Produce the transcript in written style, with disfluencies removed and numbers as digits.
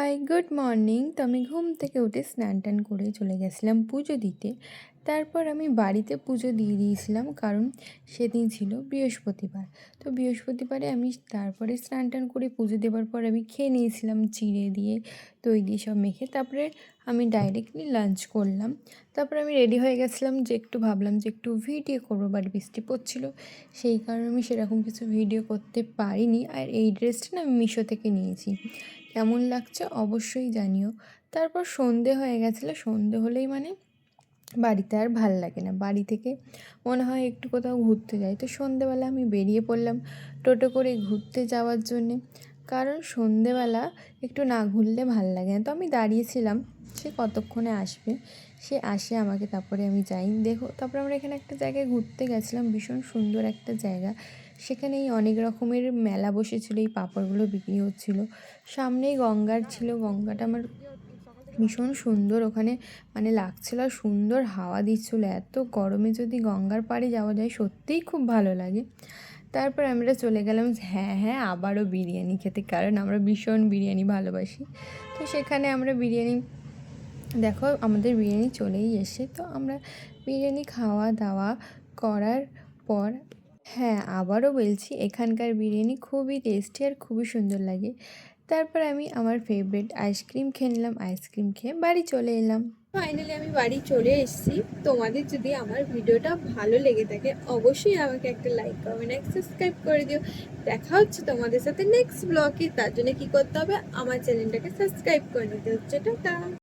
High, good morning. তো আমি ঘুম থেকে উঠে স্নান টান করে চলে গেছিলাম পুজো দিতে। তারপর আমি বাড়িতে পুজো দিয়ে দিয়েছিলাম, কারণ সেদিন ছিল বৃহস্পতিবার। তো বৃহস্পতিবারে আমি তারপরে স্নান টান করে পুজো দেওয়ার পর আমি খেয়ে নিয়েছিলাম চিড়ে দিয়ে, দই দিয়ে সব মেখে। তারপরে আমি ডাইরেক্টলি লাঞ্চ করলাম। তারপরে আমি রেডি হয়ে গেছিলাম, যে একটু ভাবলাম যে একটু ভিডিও করবো, বাট বৃষ্টি পড়ছিল, সেই কারণে আমি সেরকম কিছু ভিডিও করতে পারিনি। আর এই ড্রেসটা না আমি মিশো থেকে নিয়েছি। কেমন লাগছে অবশ্যই জানিও। তারপর সন্ধে হয়ে গেছিলো। সন্ধে হলেই মানে বাড়িতে আর ভাল লাগে না, বাড়ি থেকে মনে হয় একটু কোথাও ঘুরতে যাই। তো সন্ধেবেলা আমি বেরিয়ে পড়লাম টোটো করে ঘুরতে যাওয়ার জন্যে, কারণ সন্ধেবেলা একটু না ঘুরলে ভাল লাগে না। তো আমি দাঁড়িয়েছিলাম, সে কতক্ষণে আসবে, সে আসে আমাকে, তারপরে আমি যাই। দেখো, তারপরে আমরা এখানে একটা জায়গায় ঘুরতে গেছিলাম, ভীষণ সুন্দর একটা জায়গা। সেখানেই অনেক রকমের মেলা বসেছিল, এই পাঁপড়গুলো বিক্রি হচ্ছিলো। সামনেই গঙ্গার ছিল, গঙ্গাটা আমার ভীষণ সুন্দর ওখানে মানে লাগছিল, আর সুন্দর হাওয়া দিচ্ছিলো। এত গরমে যদি গঙ্গার পাড়ে যাওয়া যায় সত্যিই খুব ভালো লাগে। তারপর আমরা চলে গেলাম হ্যাঁ আবারও বিরিয়ানি খেতে, কারণ আমরা ভীষণ বিরিয়ানি ভালোবাসি। তো সেখানে আমরা বিরিয়ানি, দেখো আমাদের বিরিয়ানি চলেই এসে, তো আমরা বিরিয়ানি খাওয়া দাওয়া করার পর, হ্যাঁ আবারও বলছি, এখানকার বিরিয়ানি খুবই টেস্টি আর খুবই সুন্দর লাগে। তারপর আমি আমার ফেভারিট আইসক্রিম খেয়ে নিলাম, আইসক্রিম খেয়ে বাড়ি চলে এলাম। ফাইনালি আমি বাড়ি চলে এসেছি। তোমাদের যদি আমার ভিডিওটা ভালো লেগে থাকে অবশ্যই আমাকে একটা লাইক কমেন্ট আর সাবস্ক্রাইব করে দিও। দেখা হচ্ছে তোমাদের সাথে নেক্সট ব্লগে। তার জন্য কি করতে হবে, আমার চ্যানেলটাকে সাবস্ক্রাইব করে নিতে হচ্ছে। টাটা।